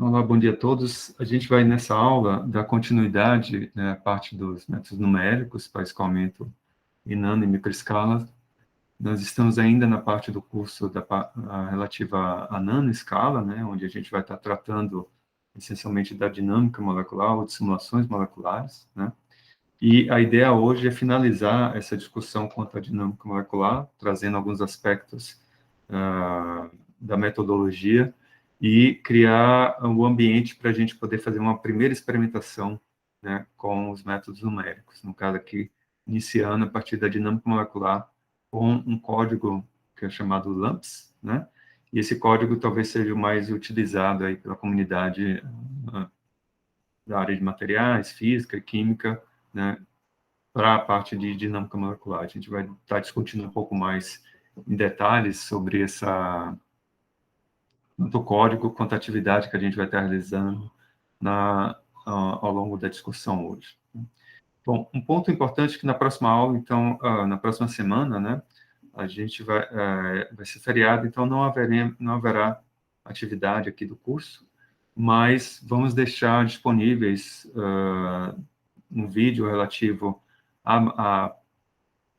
Olá, bom dia a todos. A gente vai, nessa aula, dar continuidade, à parte dos métodos numéricos para escoamento em nano e microescala. Nós estamos ainda na parte do curso relativa à nanoescala, onde a gente vai estar tratando essencialmente da dinâmica molecular ou de simulações moleculares, E a ideia hoje é finalizar essa discussão quanto à dinâmica molecular, trazendo alguns aspectos da metodologia e criar um ambiente para a gente poder fazer uma primeira experimentação, com os métodos numéricos. No caso aqui, iniciando a partir da dinâmica molecular com um código que é chamado LAMMPS, E esse código talvez seja o mais utilizado aí pela comunidade da área de materiais, física e química, para a parte de dinâmica molecular. A gente vai estar discutindo um pouco mais em detalhes sobre tanto o código quanto a atividade que a gente vai estar realizando ao longo da discussão hoje. Bom, um ponto importante é que na próxima aula, então, na próxima semana, a gente vai ser feriado, então não haverá atividade aqui do curso, mas vamos deixar disponíveis um vídeo relativo à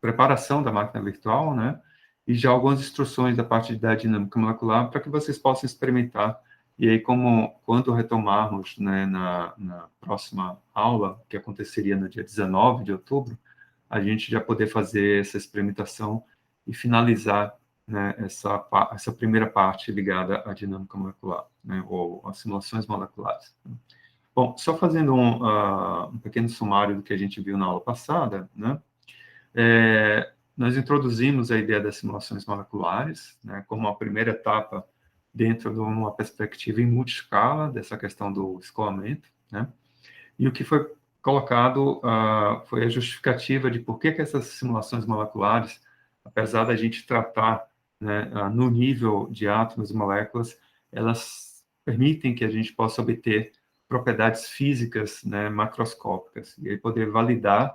preparação da máquina virtual, E já algumas instruções da parte da dinâmica molecular para que vocês possam experimentar. E aí, quando retomarmos, na próxima aula, que aconteceria no dia 19 de outubro, a gente já poder fazer essa experimentação e finalizar, essa primeira parte ligada à dinâmica molecular, ou às simulações moleculares. Bom, só fazendo um pequeno sumário do que a gente viu na aula passada, nós introduzimos a ideia das simulações moleculares, como a primeira etapa dentro de uma perspectiva em multiscala dessa questão do escoamento, E o que foi colocado foi a justificativa de por que essas simulações moleculares, apesar da gente tratar, no nível de átomos e moléculas, elas permitem que a gente possa obter propriedades físicas, macroscópicas, e aí poder validar,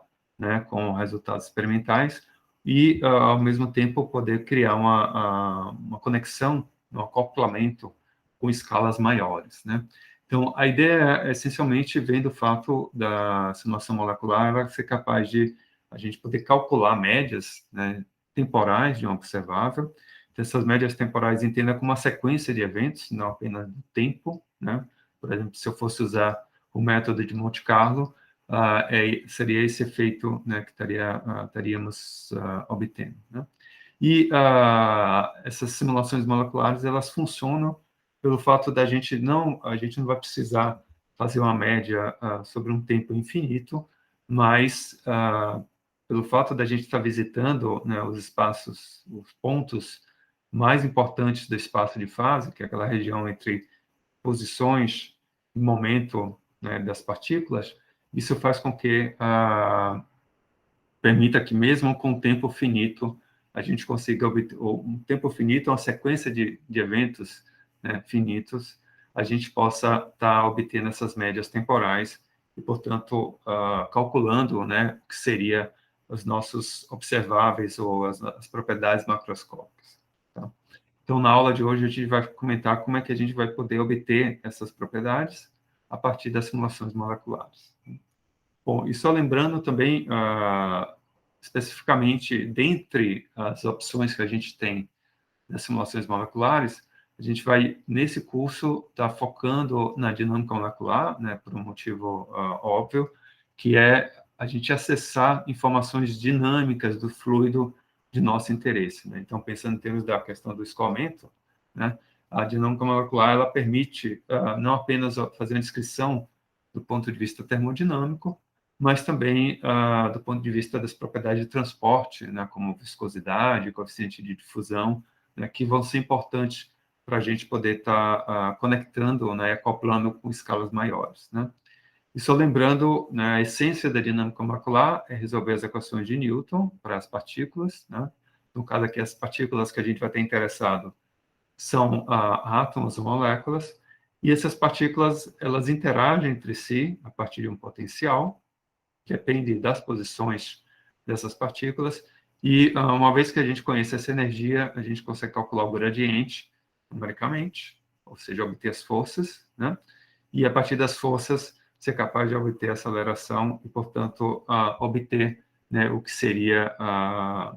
com resultados experimentais e, ao mesmo tempo, poder criar uma conexão, um acoplamento com escalas maiores, Então, a ideia, essencialmente, vem do fato da simulação molecular ela ser capaz de a gente poder calcular médias, temporais de um observável. Então, essas médias temporais entenda como uma sequência de eventos, não apenas do tempo, Por exemplo, se eu fosse usar o método de Monte Carlo, seria esse efeito, que estaríamos obtendo, E essas simulações moleculares, elas funcionam pelo fato da a gente não vai precisar fazer uma média sobre um tempo infinito, mas pelo fato da gente estar visitando, os espaços, os pontos mais importantes do espaço de fase, que é aquela região entre posições e momento, das partículas, isso faz com que permita que mesmo com tempo finito a gente consiga obter um tempo finito, uma sequência de eventos, finitos, a gente possa estar obtendo essas médias temporais e, portanto, calculando, o que seria os nossos observáveis ou as propriedades macroscópicas. Tá? Então, na aula de hoje, a gente vai comentar como é que a gente vai poder obter essas propriedades a partir das simulações moleculares. Bom, e só lembrando também, especificamente, dentre as opções que a gente tem nas simulações moleculares, a gente vai, nesse curso, estar focando na dinâmica molecular, por um motivo óbvio, que é a gente acessar informações dinâmicas do fluido de nosso interesse. Então, pensando em termos da questão do escoamento, a dinâmica molecular ela permite não apenas fazer uma descrição do ponto de vista termodinâmico, mas também do ponto de vista das propriedades de transporte, como viscosidade, coeficiente de difusão, que vão ser importantes para a gente poder estar conectando e acoplando com escalas maiores. E só lembrando, a essência da dinâmica molecular é resolver as equações de Newton para as partículas. No caso aqui, as partículas que a gente vai ter interessado são átomos ou moléculas, e essas partículas elas interagem entre si a partir de um potencial, que depende das posições dessas partículas, e uma vez que a gente conhece essa energia, a gente consegue calcular o gradiente numericamente, ou seja, obter as forças, né? E a partir das forças ser capaz de obter aceleração e, portanto, obter, né, o que seria a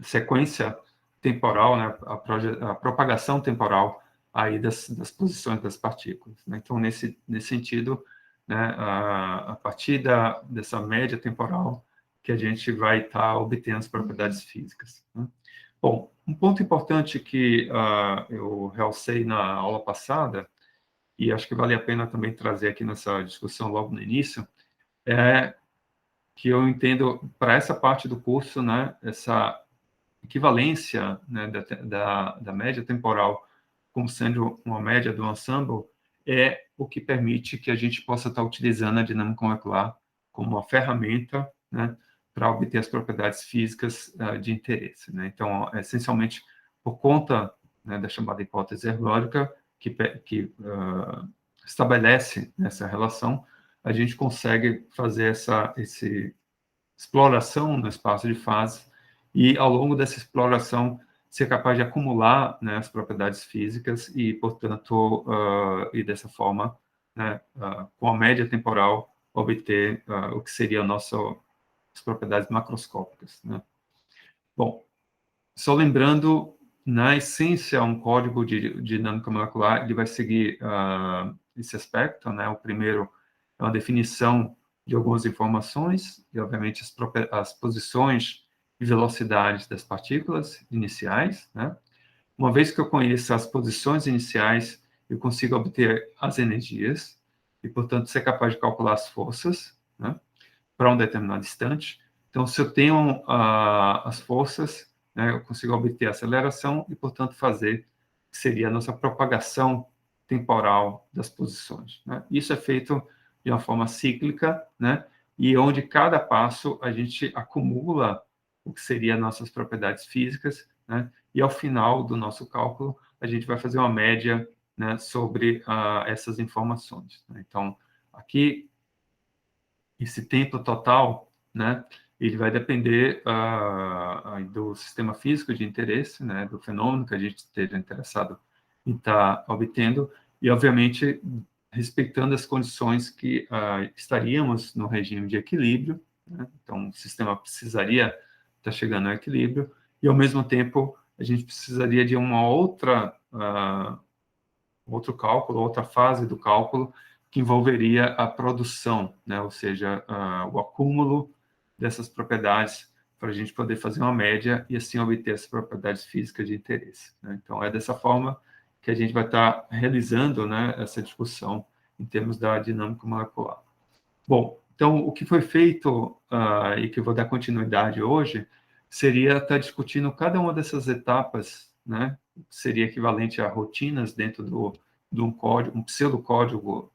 sequência temporal, né, a propagação temporal aí das posições das partículas, né? Então, nesse sentido, né, a partir dessa média temporal que a gente vai estar obtendo as propriedades físicas, né? Bom, um ponto importante que eu realcei na aula passada, e acho que vale a pena também trazer aqui nessa discussão logo no início, é que eu entendo, para essa parte do curso, né, essa equivalência, né, da média temporal como sendo uma média do ensemble é o que permite que a gente possa estar utilizando a dinâmica molecular como uma ferramenta, né, para obter as propriedades físicas de interesse, né? Então, essencialmente, por conta, né, da chamada hipótese ergódica, que estabelece essa relação, a gente consegue fazer essa exploração no espaço de fase e, ao longo dessa exploração, ser capaz de acumular, né, as propriedades físicas e, portanto, e dessa forma, né, com a média temporal, obter o que seria as propriedades macroscópicas, né? Bom, só lembrando, na essência, um código de dinâmica molecular, ele vai seguir esse aspecto, né? O primeiro é uma definição de algumas informações, e, obviamente, as posições e velocidades das partículas iniciais, né? Uma vez que eu conheço as posições iniciais, eu consigo obter as energias, e, portanto, ser capaz de calcular as forças, né, para um determinado instante. Então, se eu tenho as forças, né, eu consigo obter a aceleração e, portanto, fazer que seria a nossa propagação temporal das posições, né? Isso é feito de uma forma cíclica, né, e onde cada passo a gente acumula o que seria nossas propriedades físicas, né, e ao final do nosso cálculo a gente vai fazer uma média, né, sobre essas informações, né? Então, aqui esse tempo total, né, ele vai depender do sistema físico de interesse, né, do fenômeno que a gente esteja interessado em estar obtendo, e, obviamente, respeitando as condições que estaríamos no regime de equilíbrio, né? Então, o sistema precisaria estar chegando ao equilíbrio, e, ao mesmo tempo, a gente precisaria de uma outro cálculo, outra fase do cálculo, que envolveria a produção, né? Ou seja, o acúmulo dessas propriedades para a gente poder fazer uma média e assim obter as propriedades físicas de interesse, né? Então, é dessa forma que a gente vai estar realizando, né, essa discussão em termos da dinâmica molecular. Bom, então, o que foi feito e que eu vou dar continuidade hoje seria estar discutindo cada uma dessas etapas, né? Seria equivalente a rotinas dentro de um código, um pseudocódigo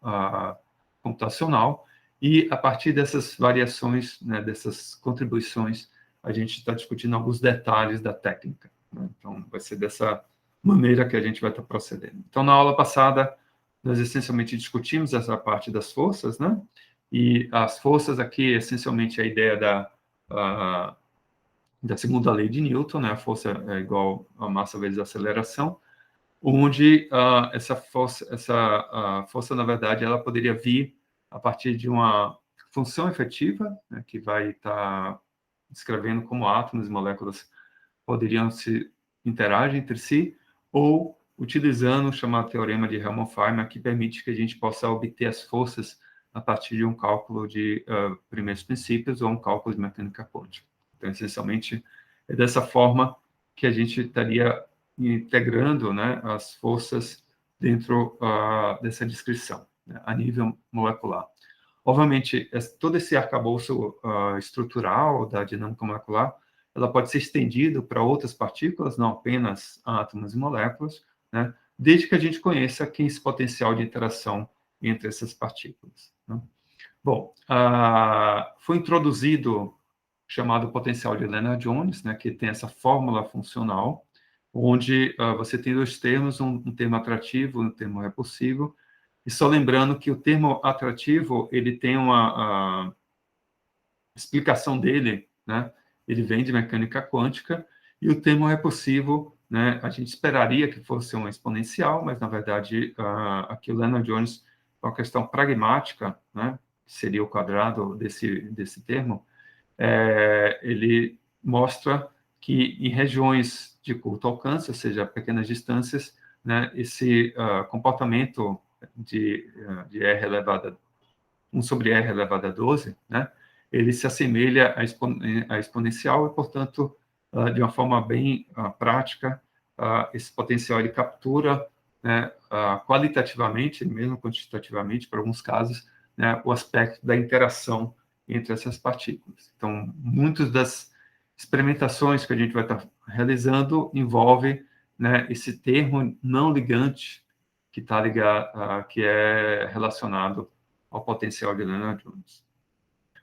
computacional, e a partir dessas variações, né, dessas contribuições, a gente está discutindo alguns detalhes da técnica, né? Então, vai ser dessa maneira que a gente vai estar procedendo. Então, na aula passada, nós essencialmente discutimos essa parte das forças, né? E as forças aqui, essencialmente, a ideia da segunda lei de Newton, né? A força é igual a massa vezes a aceleração, onde essa força, na verdade, ela poderia vir a partir de uma função efetiva, né, que vai estar descrevendo como átomos e moléculas poderiam se interagir entre si, ou utilizando o chamado teorema de Helmholtz-Feynman, que permite que a gente possa obter as forças a partir de um cálculo de primeiros princípios ou um cálculo de mecânica quântica. Então, essencialmente, é dessa forma que a gente estaria integrando, né, as forças dentro dessa descrição, né, a nível molecular. Obviamente, todo esse arcabouço estrutural da dinâmica molecular, ela pode ser estendida para outras partículas, não apenas átomos e moléculas, né, desde que a gente conheça esse potencial de interação entre essas partículas, né? Bom, foi introduzido o chamado potencial de Lennard-Jones, né, que tem essa fórmula funcional, onde você tem dois termos, um termo atrativo e um termo repulsivo, e só lembrando que o termo atrativo, ele tem uma explicação dele, né? Ele vem de mecânica quântica, e o termo repulsivo né, a gente esperaria que fosse uma exponencial, mas, na verdade, aqui o Lennard-Jones, uma questão pragmática, né, que seria o quadrado desse termo, ele mostra que em regiões de curto alcance, ou seja, pequenas distâncias, né, esse comportamento de R elevado a 1 sobre R elevado a 12, né, ele se assemelha à exponencial e, portanto, de uma forma bem prática, esse potencial ele captura, né, qualitativamente, mesmo quantitativamente, para alguns casos, né, o aspecto da interação entre essas partículas. Então, muitas das experimentações que a gente vai estar realizando envolve, né, esse termo não ligante que está ligado, que é relacionado ao potencial de Lennard-Jones.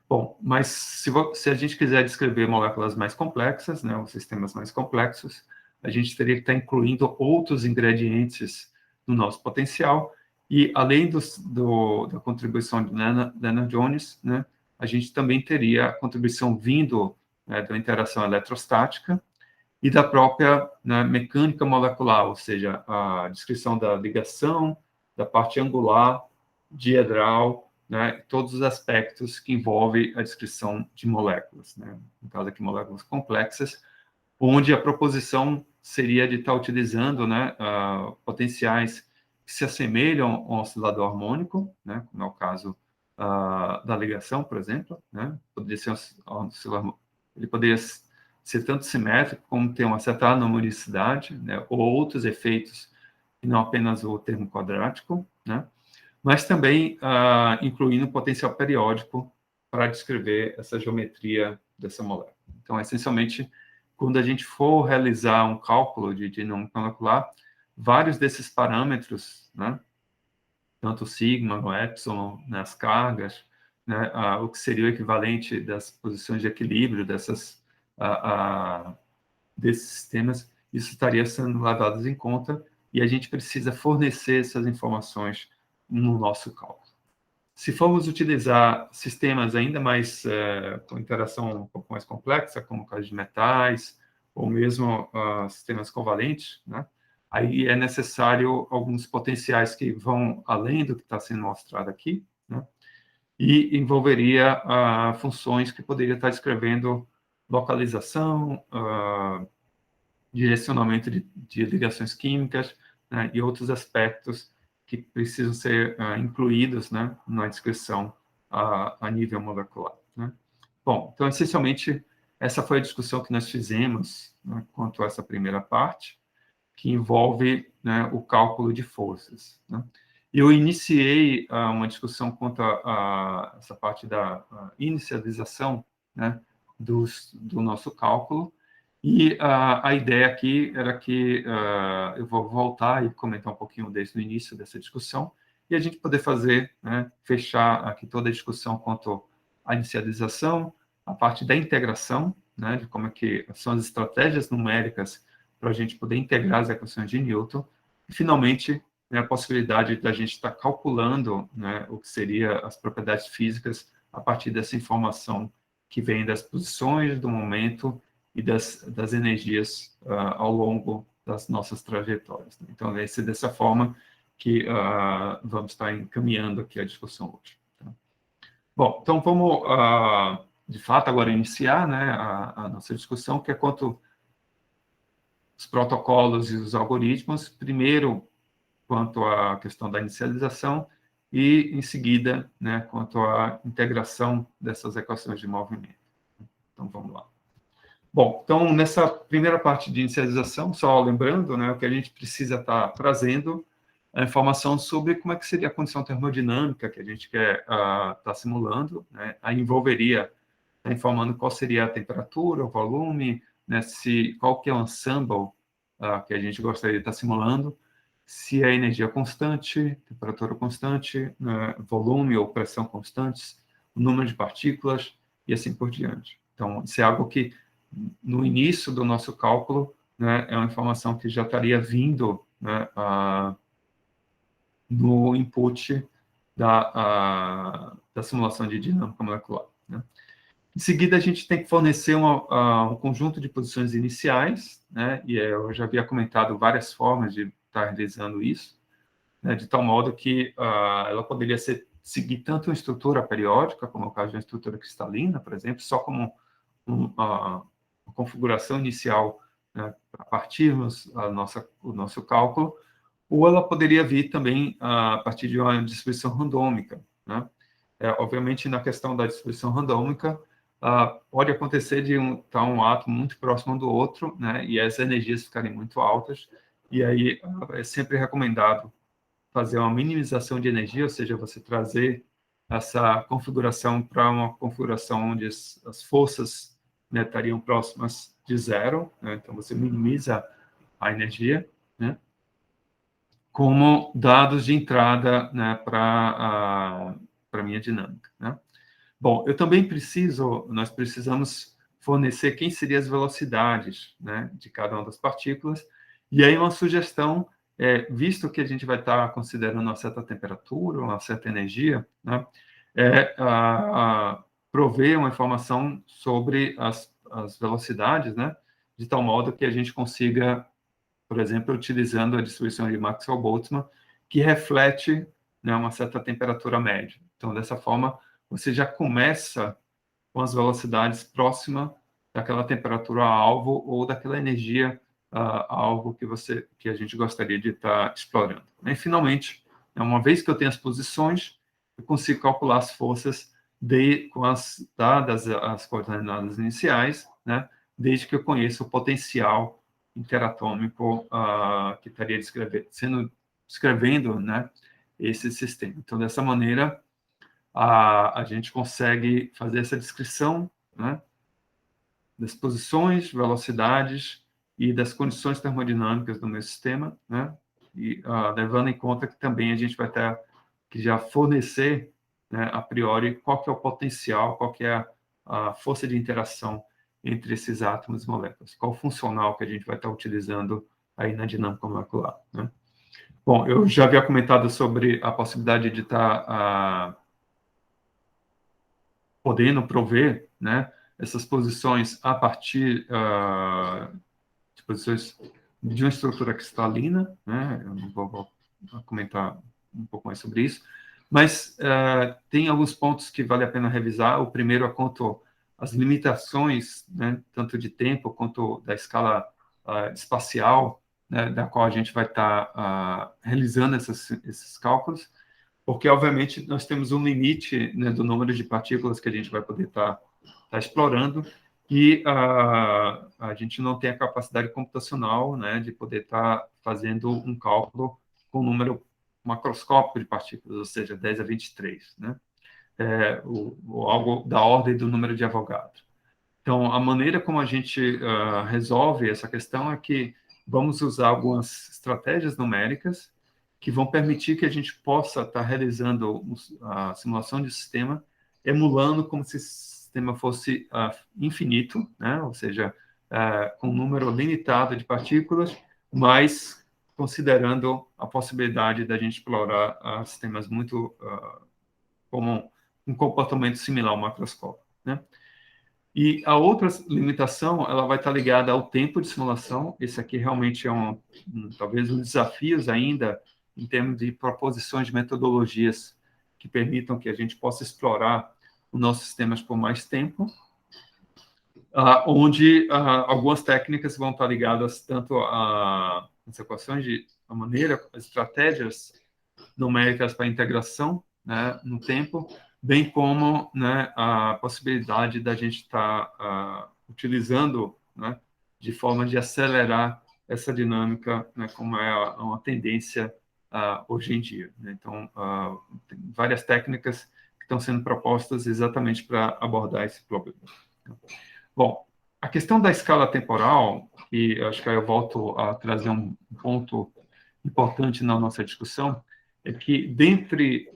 Bom, mas se a gente quiser descrever moléculas mais complexas, né, os sistemas mais complexos, a gente teria que estar incluindo outros ingredientes no nosso potencial, e além da contribuição de Lennard-Jones, né, a gente também teria a contribuição vindo, né, da interação eletrostática e da própria, né, mecânica molecular, ou seja, a descrição da ligação, da parte angular, diedral, né, todos os aspectos que envolvem a descrição de moléculas, né, no caso aqui moléculas complexas, onde a proposição seria de estar utilizando, né, potenciais que se assemelham ao oscilador harmônico, né, como é o caso da ligação, por exemplo, né, poderia ser ele poderia ser tanto simétrico como ter uma certa anomalicidade, né, ou outros efeitos, e não apenas o termo quadrático, né, mas também incluindo o potencial periódico para descrever essa geometria dessa molécula. Então, essencialmente, quando a gente for realizar um cálculo de dinâmica molecular, vários desses parâmetros, né, tanto o sigma, o epsilon, né, as cargas, né, o que seria o equivalente das posições de equilíbrio desses sistemas, isso estaria sendo levado em conta, e a gente precisa fornecer essas informações no nosso cálculo. Se formos utilizar sistemas ainda mais com interação um pouco mais complexa, como o caso de metais, ou mesmo sistemas covalentes, né, aí é necessário alguns potenciais que vão além do que está sendo mostrado aqui, né, e envolveria funções que poderiam estar descrevendo localização, direcionamento de ligações químicas, né, e outros aspectos que precisam ser incluídos, né, na descrição a nível molecular, né. Bom, então, essencialmente, essa foi a discussão que nós fizemos, né, quanto a essa primeira parte, que envolve, né, o cálculo de forças, né. Eu iniciei uma discussão quanto a essa parte da inicialização, né, do nosso cálculo, e a ideia aqui era que eu vou voltar e comentar um pouquinho desde o início dessa discussão, e a gente poder fazer, né, fechar aqui toda a discussão quanto à inicialização, a parte da integração, né, de como é que são as estratégias numéricas para a gente poder integrar as equações de Newton, e, finalmente, né, a possibilidade da gente estar calculando, né, o que seria as propriedades físicas a partir dessa informação que vem das posições, do momento e das energias ao longo das nossas trajetórias. Então, vai ser dessa forma que vamos estar encaminhando aqui a discussão hoje. Tá? Bom, então vamos, de fato, agora iniciar, né, a nossa discussão, que é quanto os protocolos e os algoritmos, primeiro quanto à questão da inicialização e, em seguida, né, quanto à integração dessas equações de movimento. Então, vamos lá. Bom, então, nessa primeira parte de inicialização, só lembrando, né, o que a gente precisa estar trazendo a informação sobre como é que seria a condição termodinâmica que a gente quer estar simulando, né, aí envolveria informando qual seria a temperatura, o volume, né, qual que é o ensemble que a gente gostaria de estar simulando, se é energia constante, temperatura constante, né, volume ou pressão constantes, o número de partículas e assim por diante. Então, isso é algo que, no início do nosso cálculo, né, é uma informação que já estaria vindo, né, no input da simulação de dinâmica molecular, né. Em seguida, a gente tem que fornecer um conjunto de posições iniciais, né? E eu já havia comentado várias formas de estar realizando isso, né? De tal modo que ela poderia seguir tanto uma estrutura periódica, como é o caso de uma estrutura cristalina, por exemplo, só como uma configuração inicial, né, para partirmos o nosso cálculo, ou ela poderia vir também a partir de uma distribuição randômica, né? Obviamente, na questão da distribuição randômica, pode acontecer de estar um átomo muito próximo do outro, né, e as energias ficarem muito altas, e aí é sempre recomendado fazer uma minimização de energia, ou seja, você trazer essa configuração para uma configuração onde as forças, né, estariam próximas de zero, né, então você minimiza a energia, né, como dados de entrada, né, para a minha dinâmica, né? Bom, nós precisamos fornecer quem seriam as velocidades, né, de cada uma das partículas, e aí uma sugestão, visto que a gente vai estar considerando uma certa temperatura, uma certa energia, né, prover uma informação sobre as velocidades, né, de tal modo que a gente consiga, por exemplo, utilizando a distribuição de Maxwell-Boltzmann, que reflete, né, uma certa temperatura média. Então, dessa forma, você já começa com as velocidades próximas daquela temperatura alvo ou daquela energia alvo que a gente gostaria de estar explorando. E, finalmente, uma vez que eu tenho as posições, eu consigo calcular as forças com dadas as coordenadas iniciais, né, desde que eu conheça o potencial interatômico que estaria descrevendo, né, esse sistema. Então, dessa maneira, a gente consegue fazer essa descrição, né, das posições, velocidades e das condições termodinâmicas do meu sistema, né, e levando em conta que também a gente vai ter que já fornecer, né, a priori, qual que é o potencial, qual que é a força de interação entre esses átomos e moléculas, qual o funcional que a gente vai estar utilizando aí na dinâmica molecular, né? Bom, eu já havia comentado sobre a possibilidade de estar podendo prover, né, essas posições a partir de posições de uma estrutura cristalina, né? Eu não vou comentar um pouco mais sobre isso, mas tem alguns pontos que vale a pena revisar. O primeiro é quanto às limitações, né, tanto de tempo quanto da escala espacial, né, da qual a gente vai estar realizando esses cálculos, porque, obviamente, nós temos um limite, né, do número de partículas que a gente vai poder estar explorando, e a gente não tem a capacidade computacional, né, de poder estar fazendo um cálculo com um número macroscópico de partículas, ou seja, 10 a 23, né? Algo da ordem do número de Avogadro. Então, a maneira como a gente resolve essa questão é que vamos usar algumas estratégias numéricas que vão permitir que a gente possa estar realizando a simulação de sistema, emulando como se o sistema fosse infinito, né? Ou seja, com um número limitado de partículas, mas considerando a possibilidade da gente explorar sistemas muito como um comportamento similar ao macroscópio, né? E a outra limitação, ela vai estar ligada ao tempo de simulação. Esse aqui realmente é talvez um desafio ainda em termos de proposições de metodologias que permitam que a gente possa explorar os nossos sistemas por mais tempo, onde algumas técnicas vão estar ligadas tanto às equações a maneira, as estratégias numéricas para integração, né, no tempo, bem como, né, a possibilidade da gente estar utilizando, né, de forma de acelerar essa dinâmica, né, como é uma tendência hoje em dia, né? Então, tem várias técnicas que estão sendo propostas exatamente para abordar esse problema. Bom, a questão da escala temporal, e acho que aí eu volto a trazer um ponto importante na nossa discussão, é que, dentre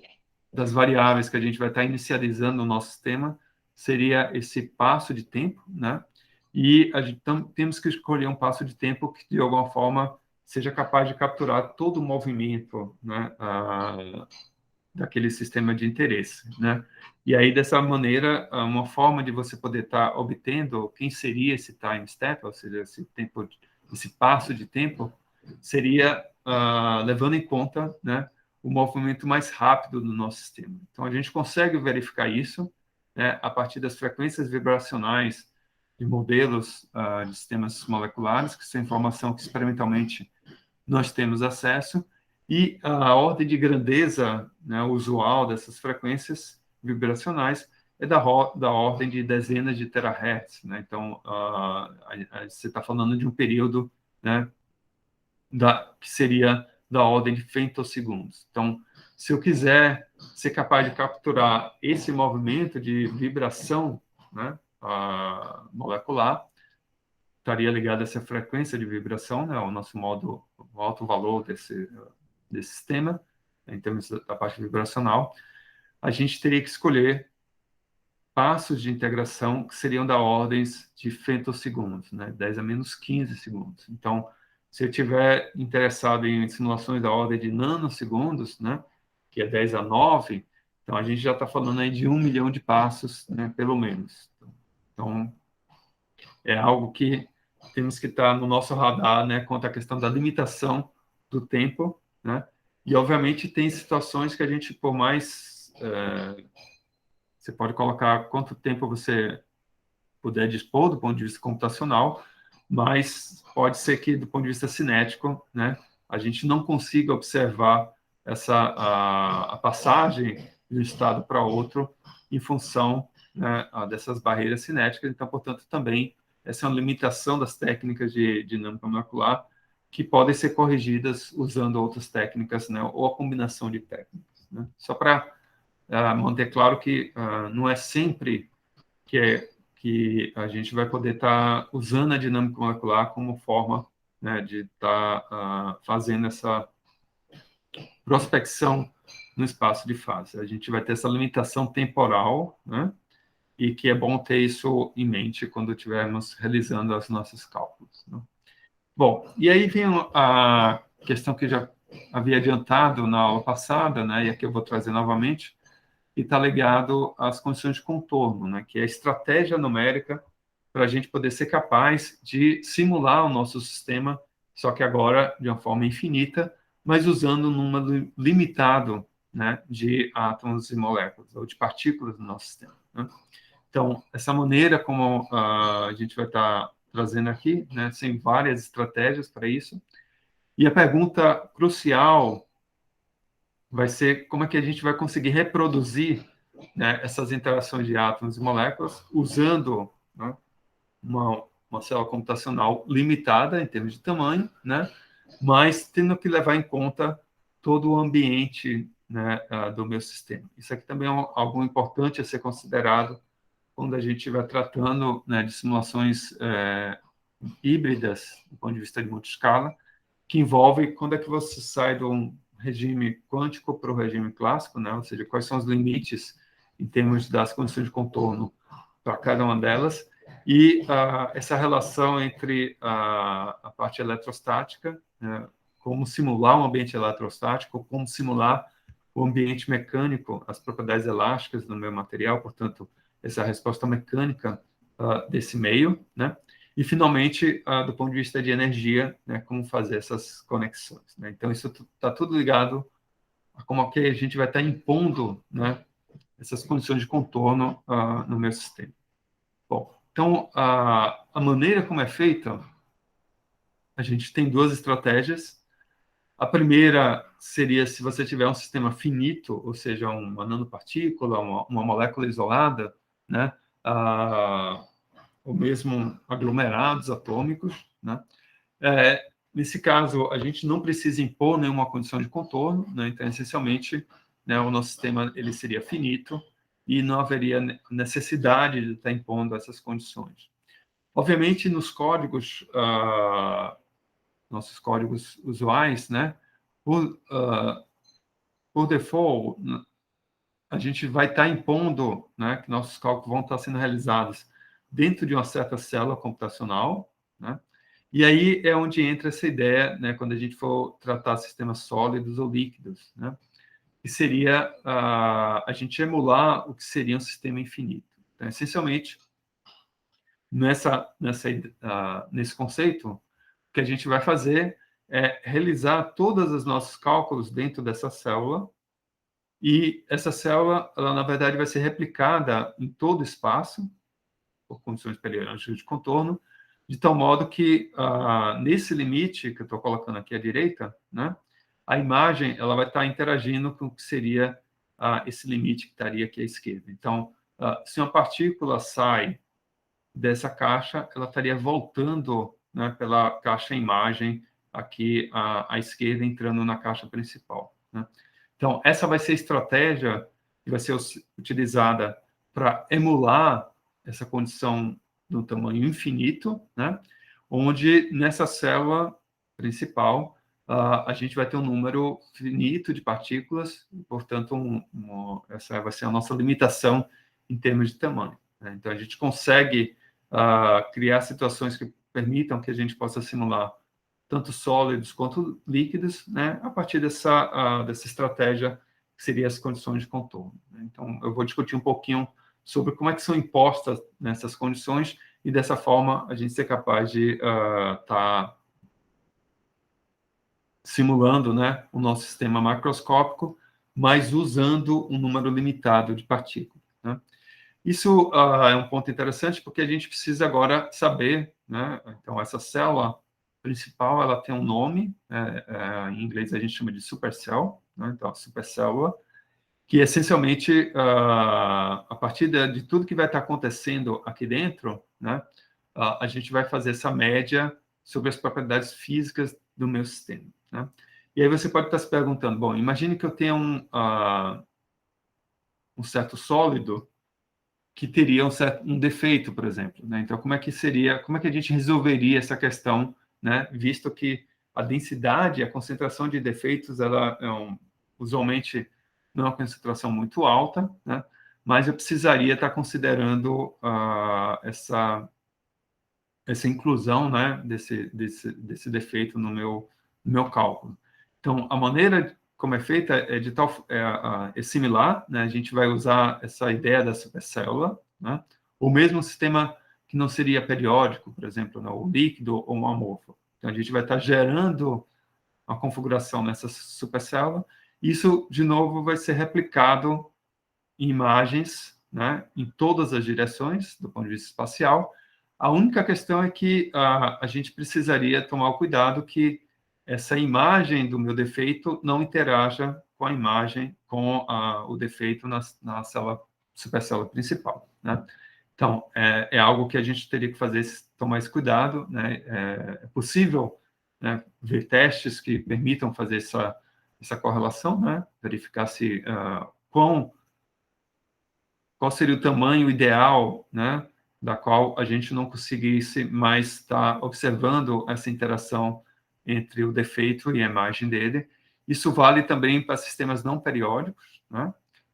das variáveis que a gente vai estar inicializando no nosso sistema, seria esse passo de tempo, né? E temos que escolher um passo de tempo que, de alguma forma, seja capaz de capturar todo o movimento, né, daquele sistema de interesse, né? E aí, dessa maneira, uma forma de você poder estar obtendo quem seria esse time step, ou seja, esse passo de tempo, seria levando em conta, né, o movimento mais rápido do nosso sistema. Então, a gente consegue verificar isso, né, a partir das frequências vibracionais de modelos de sistemas moleculares, que são informação que experimentalmente nós temos acesso, e a ordem de grandeza, né, usual dessas frequências vibracionais é da ordem de dezenas de terahertz, né? Então, você está falando de um período, né, que seria da ordem de femtosegundos. Então, se eu quiser ser capaz de capturar esse movimento de vibração, né, molecular, estaria ligado a essa frequência de vibração, né, o nosso o alto valor desse sistema, em termos da parte vibracional, a gente teria que escolher passos de integração que seriam da ordens de femtosegundos, né, 10 a menos 15 segundos. Então, se eu estiver interessado em simulações da ordem de nanosegundos, né, que é 10 a 9, então a gente já está falando aí de 1 milhão de passos, né, pelo menos. Então, é algo que temos que estar no nosso radar, né, quanto à questão da limitação do tempo, né? E, obviamente, tem situações que a gente, por mais... você pode colocar quanto tempo você puder dispor do ponto de vista computacional, mas pode ser que, do ponto de vista cinético, né, a gente não consiga observar a passagem de um estado para outro em função, né, dessas barreiras cinéticas. Então, portanto, também essa é uma limitação das técnicas de dinâmica molecular que podem ser corrigidas usando outras técnicas, né, ou a combinação de técnicas, né? Só para manter claro que não é sempre que a gente vai poder estar usando a dinâmica molecular como forma, né, de estar fazendo essa prospecção no espaço de fase. A gente vai ter essa limitação temporal, né, e que é bom ter isso em mente quando estivermos realizando os nossos cálculos, né? Bom, e aí vem a questão que já havia adiantado na aula passada, né, e aqui eu vou trazer novamente, e está ligado às condições de contorno, né, que é a estratégia numérica para a gente poder ser capaz de simular o nosso sistema, só que agora de uma forma infinita, mas usando um número limitado, né, de átomos e moléculas, ou de partículas no nosso sistema, né? Então, essa maneira como a gente vai estar trazendo aqui, né, tem várias estratégias para isso, e a pergunta crucial vai ser como é que a gente vai conseguir reproduzir, né, essas interações de átomos e moléculas usando, né, uma célula computacional limitada em termos de tamanho, né, mas tendo que levar em conta todo o ambiente, né, do meu sistema. Isso aqui também é algo importante a ser considerado quando a gente estiver tratando, né, de simulações híbridas, do ponto de vista de multiscala, que envolve quando é que você sai de um regime quântico para o regime clássico, né? Ou seja, quais são os limites em termos das condições de contorno para cada uma delas, e essa relação entre a parte eletrostática, né, como simular um ambiente eletrostático, como simular o ambiente mecânico, as propriedades elásticas do meu material, portanto, essa resposta mecânica desse meio, né? E, finalmente, do ponto de vista de energia, né, como fazer essas conexões, né? Então, isso está tudo ligado a como que a gente vai estar impondo, né, essas condições de contorno no meu sistema. Bom, então, a maneira como é feita, a gente tem duas estratégias. A primeira seria se você tiver um sistema finito, ou seja, uma nanopartícula, uma molécula isolada, né, ou mesmo aglomerados atômicos, né? Nesse caso, a gente não precisa impor nenhuma condição de contorno, né? Então, essencialmente, né, o nosso sistema ele seria finito e não haveria necessidade de estar impondo essas condições. Obviamente, nos códigos, nossos códigos usuais, né, por default, a gente vai estar impondo, né, que nossos cálculos vão estar sendo realizados dentro de uma certa célula computacional, né? E aí é onde entra essa ideia, né, quando a gente for tratar sistemas sólidos ou líquidos, né? que seria a gente emular o que seria um sistema infinito. Então, essencialmente, nesse conceito, o que a gente vai fazer é realizar todos os nossos cálculos dentro dessa célula, e essa célula, ela, na verdade, vai ser replicada em todo o espaço, por condições periódicas de contorno, de tal modo que, nesse limite que eu estou colocando aqui à direita, né, a imagem ela vai estar interagindo com o que seria esse limite que estaria aqui à esquerda. Então, se uma partícula sai dessa caixa, ela estaria voltando, né, pela caixa imagem aqui à esquerda, entrando na caixa principal, né? Então, essa vai ser a estratégia que vai ser utilizada para emular essa condição do tamanho infinito, né? Onde nessa célula principal a gente vai ter um número finito de partículas, portanto, essa vai ser a nossa limitação em termos de tamanho, né? Então, a gente consegue criar situações que permitam que a gente possa simular tanto sólidos quanto líquidos, né, a partir dessa estratégia que seria as condições de contorno, né? Então, eu vou discutir um pouquinho sobre como é que são impostas nessas condições e, dessa forma, a gente ser capaz de estar simulando, né, o nosso sistema macroscópico, mas usando um número limitado de partículas, né? Isso é um ponto interessante, porque a gente precisa agora saber, né? Então, essa célula principal, ela tem um nome, em inglês a gente chama de supercell, né? Então, a supercélula, que essencialmente, a partir de tudo que vai estar acontecendo aqui dentro, né, a gente vai fazer essa média sobre as propriedades físicas do meu sistema, né? E aí você pode estar se perguntando, bom, imagine que eu tenha um certo sólido que teria um defeito, por exemplo, né? Então, como é que a gente resolveria essa questão, né? Visto que a densidade, a concentração de defeitos, ela usualmente não é uma concentração muito alta, né? Mas eu precisaria estar considerando essa inclusão, né? Desse defeito no meu cálculo. Então, a maneira como é feita é similar, né? A gente vai usar essa ideia da supercélula, né? Ou mesmo um sistema que não seria periódico, por exemplo, né? Ou líquido ou um amorfo. Então, a gente vai estar gerando uma configuração nessa supercélula. Isso, de novo, vai ser replicado em imagens, né? Em todas as direções, do ponto de vista espacial. A única questão é que a gente precisaria tomar o cuidado que essa imagem do meu defeito não interaja com a imagem, com o defeito na supercélula principal, né? Então, é algo que a gente teria que fazer, tomar esse cuidado, né? É possível, né, ver testes que permitam fazer essa correlação, né? Verificar se qual seria o tamanho ideal, né, da qual a gente não conseguisse mais estar observando essa interação entre o defeito e a imagem dele. Isso vale também para sistemas não periódicos, né?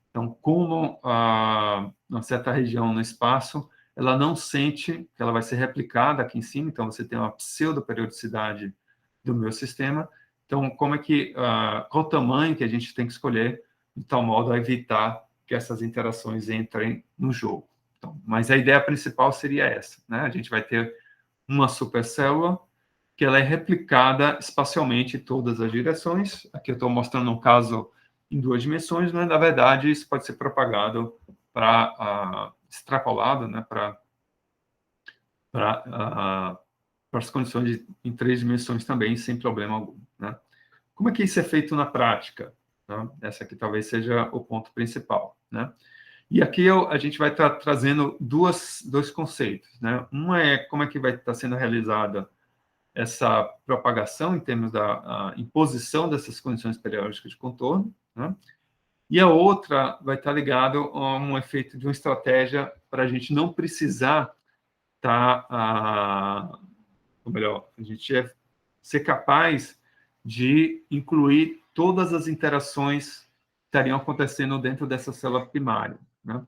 Então, como uma certa região no espaço, ela não sente que ela vai ser replicada aqui em cima, então você tem uma pseudo-periodicidade do meu sistema. Então, qual o tamanho que a gente tem que escolher de tal modo a evitar que essas interações entrem no jogo. Então, mas a ideia principal seria essa, né? A gente vai ter uma supercélula que ela é replicada espacialmente em todas as direções. Aqui eu estou mostrando um caso em 2 dimensões, mas, na verdade, isso pode ser propagado extrapolado, né, para as condições em 3 dimensões também, sem problema algum, né? Como é que isso é feito na prática? Tá? Essa aqui talvez seja o ponto principal, né? E aqui a gente vai estar trazendo dois conceitos, né? Um é como é que vai estar sendo realizada essa propagação em termos da imposição dessas condições periódicas de contorno, né? E a outra vai estar ligado a um efeito de uma estratégia para a gente não precisar ou melhor, a gente ser capaz de incluir todas as interações que estariam acontecendo dentro dessa célula primária, né?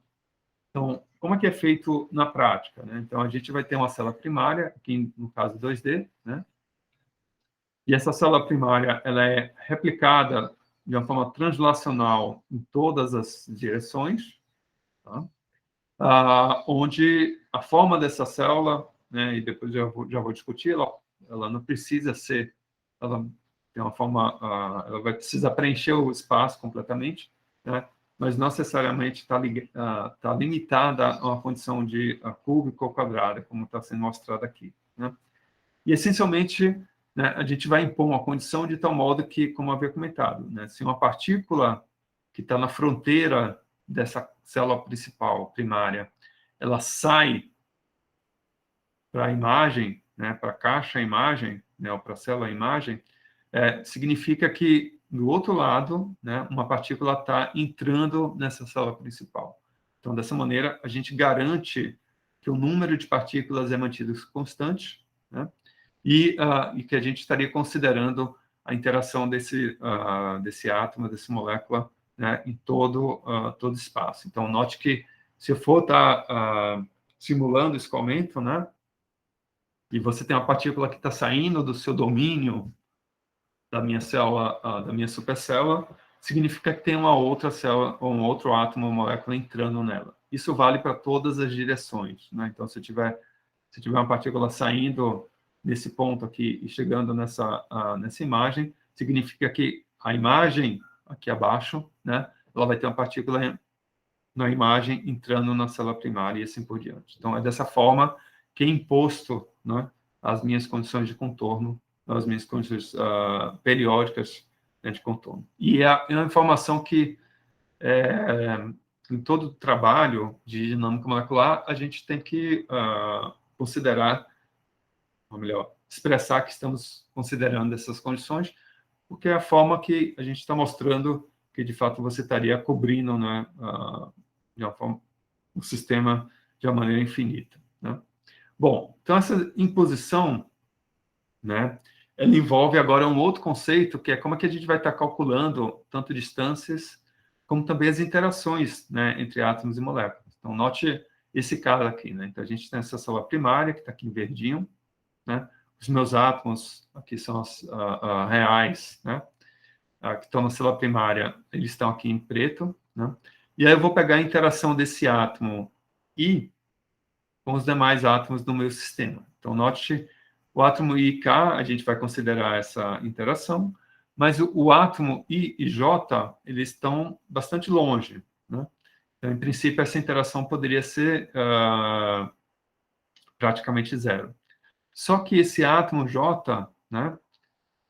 Então, como é que é feito na prática, né? Então, a gente vai ter uma célula primária, aqui no caso 2D, né? E essa célula primária, ela é replicada de uma forma translacional em todas as direções, tá? Onde a forma dessa célula, né, e depois já vou discutir, ela não precisa ser, ela tem uma forma, ela vai precisar preencher o espaço completamente, né, mas não necessariamente está limitada a uma condição de cúbica ou quadrada, como está sendo mostrado aqui, né? E, essencialmente, né, a gente vai impor uma condição de tal modo que, como eu havia comentado, né, se uma partícula que está na fronteira dessa célula principal, primária, ela sai para a imagem, né, para a caixa imagem, né, ou para a célula imagem, significa que, do outro lado, né, uma partícula está entrando nessa célula principal. Então, dessa maneira, a gente garante que o número de partículas é mantido constante, né, e que a gente estaria considerando a interação desse átomo, dessa molécula, né, em todo espaço. Então, note que, se eu for estar simulando esse aumento, né, e você tem uma partícula que está saindo do seu domínio, da minha célula, da minha supercélula, significa que tem uma outra célula, ou um outro átomo, uma molécula entrando nela. Isso vale para todas as direções, né? Então, se tiver uma partícula saindo nesse ponto aqui e chegando nessa imagem, significa que a imagem aqui abaixo, né, ela vai ter uma partícula na imagem entrando na célula primária e assim por diante. Então, é dessa forma que é imposto, né, as minhas condições de contorno, as minhas condições periódicas, né, de contorno. E é uma informação que, em todo o trabalho de dinâmica molecular, a gente tem que considerar, ou melhor, expressar que estamos considerando essas condições, porque é a forma que a gente está mostrando que, de fato, você estaria cobrindo, né, de uma forma, o sistema de uma maneira infinita, né? Bom, então essa imposição, né, ela envolve agora um outro conceito, que é como é que a gente vai estar calculando tanto distâncias como também as interações, né, entre átomos e moléculas. Então, note esse caso aqui, né? Então, a gente tem essa célula primária, que está aqui em verdinho, né? Os meus átomos, aqui são os reais, né, que estão na célula primária, eles estão aqui em preto, né? E aí eu vou pegar a interação desse átomo I com os demais átomos do meu sistema. Então, note, o átomo I e K, a gente vai considerar essa interação, mas o átomo I e J, eles estão bastante longe, né? Então, em princípio, essa interação poderia ser praticamente zero. Só que esse átomo J, né,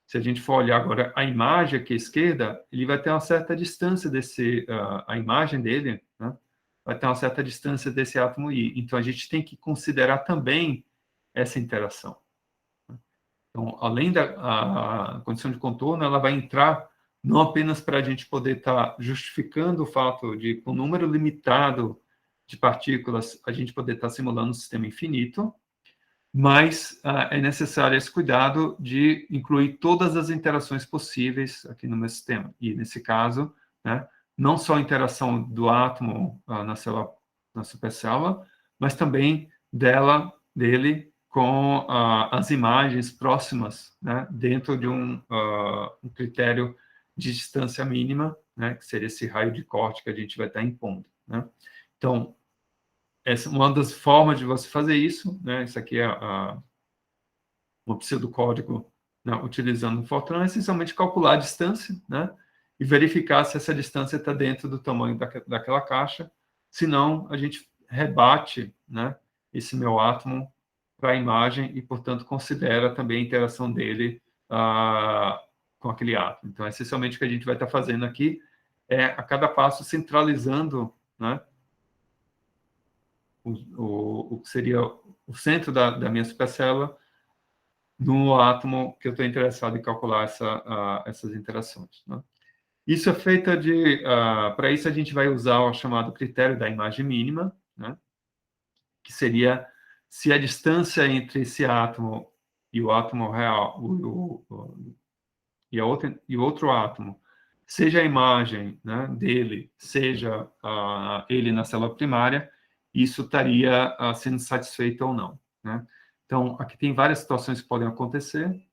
se a gente for olhar agora a imagem aqui à esquerda, ele vai ter uma certa distância a imagem dele, né, vai ter uma certa distância desse átomo I. Então, a gente tem que considerar também essa interação. Então, além da condição de contorno, ela vai entrar não apenas para a gente poder estar justificando o fato de, com um número limitado de partículas, a gente poder estar simulando um sistema infinito, mas é necessário esse cuidado de incluir todas as interações possíveis aqui no meu sistema. E, nesse caso, né, não só a interação do átomo na supercélula, mas também dele com as imagens próximas, né, dentro de um critério de distância mínima, né, que seria esse raio de corte que a gente vai estar impondo, né? Então, essa é uma das formas de você fazer isso, né? Isso aqui é um pseudocódigo, né, utilizando o Fortran, é essencialmente calcular a distância, né, e verificar se essa distância está dentro do tamanho daquela caixa. Senão, a gente rebate, né, esse meu átomo para a imagem e, portanto, considera também a interação dele com aquele átomo. Então, essencialmente, o que a gente vai estar fazendo aqui é, a cada passo, centralizando, né, o que seria o centro da minha supercélula no átomo que eu estou interessado em calcular essas interações, né? Isso é feito para isso a gente vai usar o chamado critério da imagem mínima, né, que seria se a distância entre esse átomo e o átomo real, e o outro átomo, seja a imagem, né, dele, seja ele na célula primária, isso estaria sendo satisfeito ou não, né? Então, aqui tem várias situações que podem acontecer.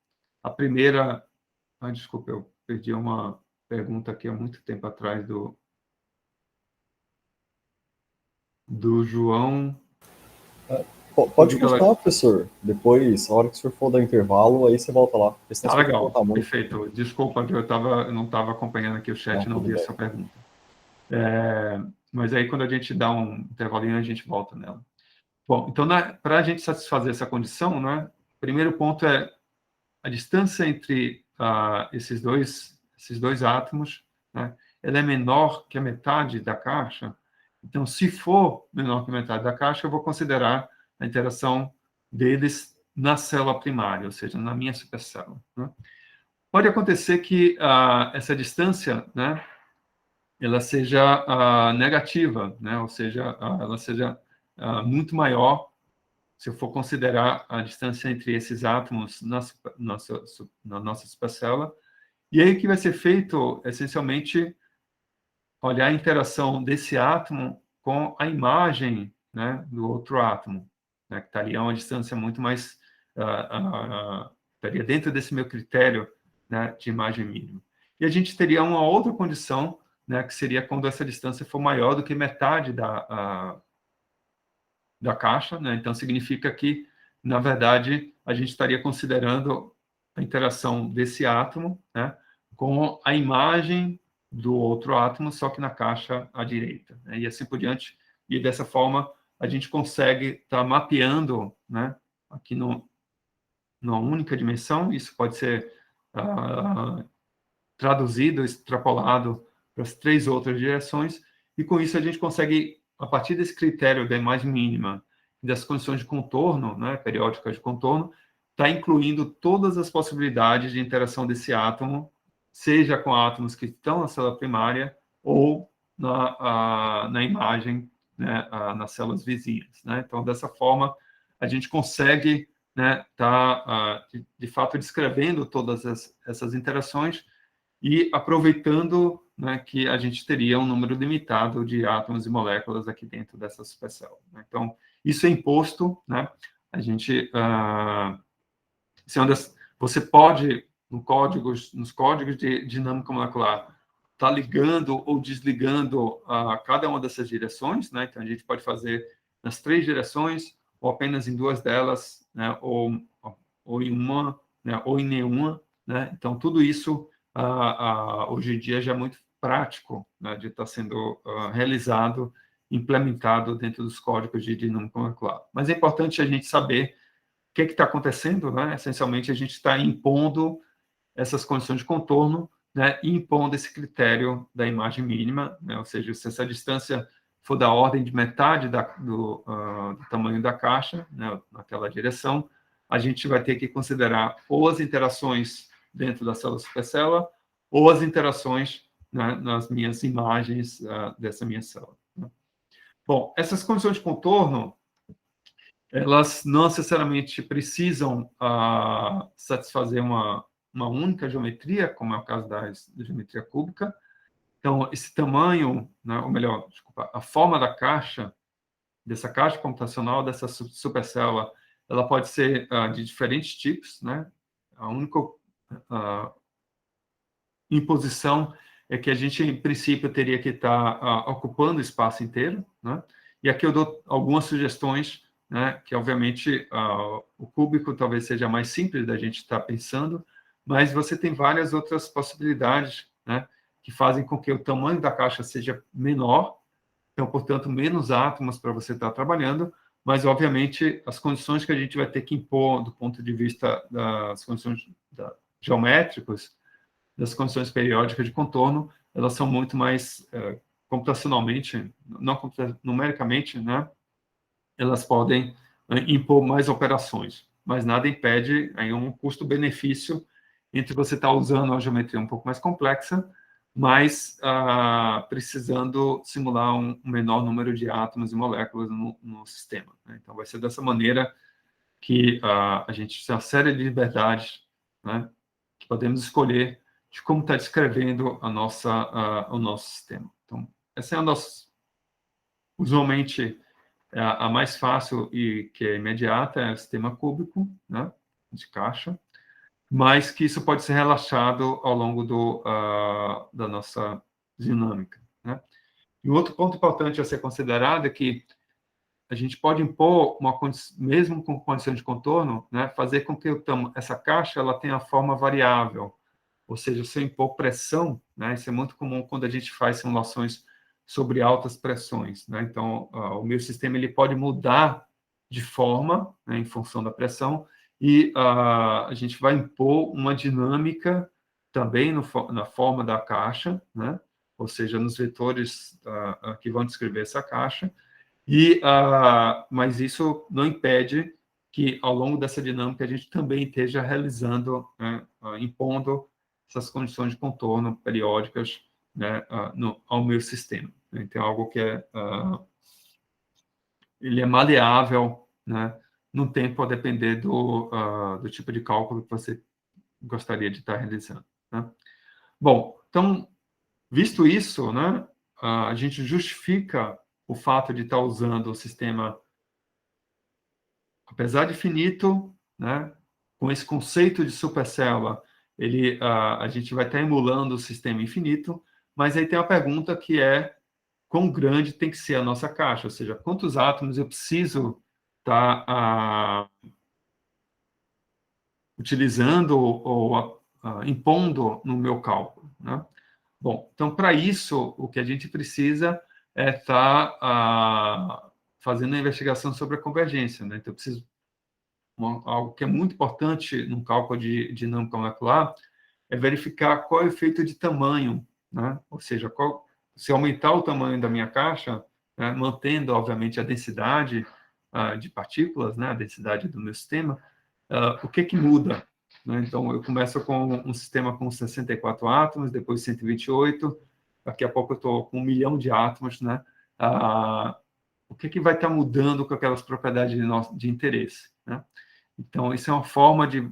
A primeira... desculpa, eu perdi uma... pergunta aqui há muito tempo atrás do João. Pode continuar, professor. Depois, a hora que o senhor for dar intervalo, aí você volta lá. Porque senão Tá você vai legal, voltar muito. perfeito. Desculpa que eu não estava acompanhando aqui o chat, não Tudo vi a bem. sua pergunta. Mas aí, quando a gente dá um intervalinho, a gente volta nela. Bom, então, para a gente satisfazer essa condição, né, o primeiro ponto é a distância entre esses dois átomos, né, ela é menor que a metade da caixa. Então, se for menor que a metade da caixa, eu vou considerar a interação deles na célula primária, ou seja, na minha supercélula. Né? Pode acontecer que essa distância, né, ela seja negativa, né, ou seja, ela seja muito maior se eu for considerar a distância entre esses átomos na nossa supercélula. E aí o que vai ser feito, essencialmente, olhar a interação desse átomo com a imagem, né, do outro átomo, né, que estaria a uma distância muito mais... estaria dentro desse meu critério, né, de imagem mínima. E a gente teria uma outra condição, né, que seria quando essa distância for maior do que metade da caixa, né? Então, significa que, na verdade, a gente estaria considerando a interação desse átomo, né, com a imagem do outro átomo, só que na caixa à direita, né? E assim por diante. E dessa forma, a gente consegue estar mapeando, né, aqui numa única dimensão. Isso pode ser traduzido, extrapolado para as 3 outras direções, e com isso a gente consegue, a partir desse critério da imagem mínima e das condições de contorno, né, periódicas de contorno, está incluindo todas as possibilidades de interação desse átomo, seja com átomos que estão na célula primária ou na imagem, né, nas células vizinhas. Né? Então, dessa forma, a gente consegue, né, tá, de fato, descrevendo todas essas interações e aproveitando, né, que a gente teria um número limitado de átomos e moléculas aqui dentro dessa supercélula. Né? Então, isso é imposto, né? A gente, você pode, nos códigos de dinâmica molecular, estar ligando ou desligando cada uma dessas direções, né? Então, a gente pode fazer nas 3 direções, ou apenas em 2 delas, né? Ou em uma, né? Ou em nenhuma, né? Então, tudo isso hoje em dia já é muito prático, né, de estar sendo realizado, implementado dentro dos códigos de dinâmica molecular. Mas é importante a gente saber o que está acontecendo, né? Essencialmente, a gente está impondo essas condições de contorno, né, e impondo esse critério da imagem mínima, né? Ou seja, se essa distância for da ordem de metade do tamanho da caixa, né, naquela direção, a gente vai ter que considerar ou as interações dentro da célula supercélula ou as interações, né, nas minhas imagens dessa minha célula. Né? Bom, essas condições de contorno, elas não necessariamente precisam satisfazer uma única geometria, como é o caso da geometria cúbica. Então, esse tamanho, né, ou melhor, desculpa, a forma da caixa, dessa caixa computacional, dessa supercélula, ela pode ser de diferentes tipos, né? A única imposição é que a gente, em princípio, teria que estar ocupando o espaço inteiro, né? E aqui eu dou algumas sugestões, né? Que, obviamente, o cúbico talvez seja mais simples da gente estar pensando, mas você tem várias outras possibilidades, né? Que fazem com que o tamanho da caixa seja menor, então, portanto, menos átomos para você estar trabalhando, mas, obviamente, as condições que a gente vai ter que impor do ponto de vista das condições geométricas, das condições periódicas de contorno, elas são muito mais computacionalmente, não numericamente, né? Elas podem impor mais operações, mas nada impede aí um custo-benefício entre você estar usando uma geometria um pouco mais complexa, mas precisando simular um menor número de átomos e moléculas no sistema. Né? Então, vai ser dessa maneira que a gente tem uma série de liberdades, né, que podemos escolher de como está descrevendo o nosso sistema. Então, essa é a nossa, usualmente, a mais fácil e que é imediata é o sistema cúbico, né, de caixa. mas que isso pode ser relaxado ao longo da nossa dinâmica, né? E outro ponto importante a ser considerado é que a gente pode impor, mesmo com condição de contorno, né, fazer com que essa caixa ela tenha forma variável. Ou seja, se eu impor pressão, né, isso é muito comum quando a gente faz simulações sobre altas pressões, né? Então, o meu sistema ele pode mudar de forma, né, em função da pressão, e a gente vai impor uma dinâmica também na forma da caixa, né? Ou seja, nos vetores que vão descrever essa caixa, mas isso não impede que, ao longo dessa dinâmica, a gente também esteja realizando, né, impondo essas condições de contorno periódicas, né, ao meu sistema. Então, é algo que ele é maleável, né, no tempo, a depender do tipo de cálculo que você gostaria de estar realizando, né? Bom, então, visto isso, né, a gente justifica o fato de estar usando o sistema, apesar de finito, né, com esse conceito de supercélula, a gente vai estar emulando o sistema infinito, mas aí tem a pergunta que é quão grande tem que ser a nossa caixa, ou seja, quantos átomos eu preciso estar utilizando ou impondo no meu cálculo, né? Bom, então, para isso, o que a gente precisa é estar fazendo a investigação sobre a convergência, né? Então, eu preciso algo que é muito importante no cálculo de dinâmica molecular é verificar qual é o efeito de tamanho, né? Ou seja, se aumentar o tamanho da minha caixa, né, mantendo, obviamente, a densidade de partículas, né, a densidade do meu sistema, o que muda? Né? Então, eu começo com um sistema com 64 átomos, depois 128, daqui a pouco eu estou com 1 milhão de átomos, né? O que vai estar mudando com aquelas propriedades de interesse, né? Então, isso é uma forma de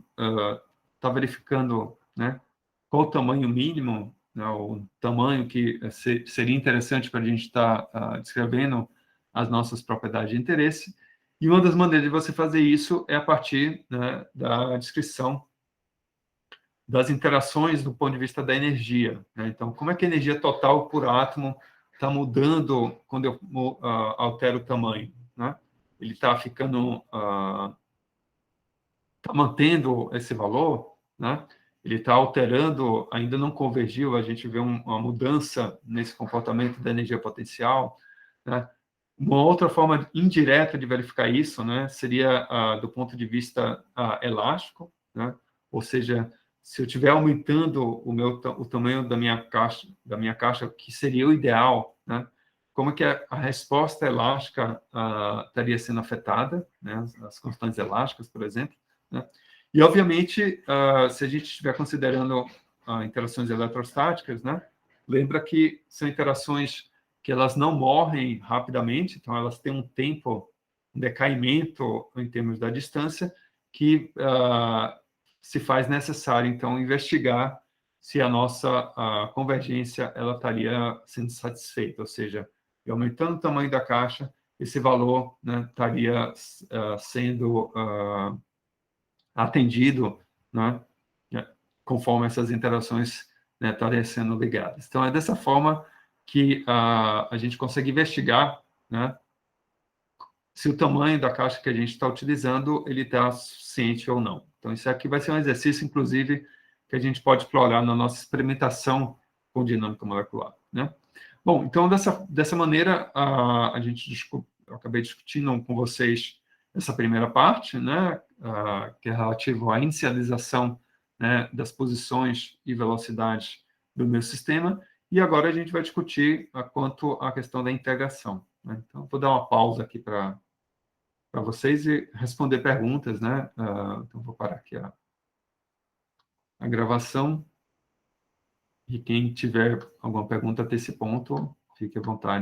estar verificando, né, qual o tamanho mínimo, né, o tamanho que seria interessante para a gente estar descrevendo as nossas propriedades de interesse. E uma das maneiras de você fazer isso é a partir, né, da descrição das interações do ponto de vista da energia, né? Então, como é que a energia total por átomo está mudando quando eu altero o tamanho, né? Ele está ficando... está mantendo esse valor, né? Ele está alterando, ainda não convergiu, a gente vê uma mudança nesse comportamento da energia potencial, né? Uma outra forma indireta de verificar isso, né, seria do ponto de vista elástico, né? Ou seja, se eu estiver aumentando o tamanho da minha caixa, que seria o ideal, né? Como é que a resposta elástica estaria sendo afetada, né? As constantes elásticas, por exemplo, né? E, obviamente, se a gente estiver considerando interações eletrostáticas, né, lembra que são interações que elas não morrem rapidamente, então elas têm um tempo, um decaimento em termos da distância, que se faz necessário, então, investigar se a nossa convergência ela estaria sendo satisfeita, ou seja, aumentando o tamanho da caixa, esse valor, né, estaria sendo atendido, né, conforme essas interações, né, estarem sendo ligadas. Então, é dessa forma que a gente consegue investigar, né, se o tamanho da caixa que a gente está utilizando ele está suficiente ou não. Então, isso aqui vai ser um exercício, inclusive, que a gente pode explorar na nossa experimentação com dinâmica molecular, né? Bom, então, dessa maneira, eu acabei discutindo com vocês essa primeira parte, né, que é relativo à inicialização, né, das posições e velocidades do meu sistema, e agora a gente vai discutir quanto à questão da integração, né? Então, vou dar uma pausa aqui para vocês e responder perguntas, né? Então, vou parar aqui a gravação, e quem tiver alguma pergunta até esse ponto, fique à vontade.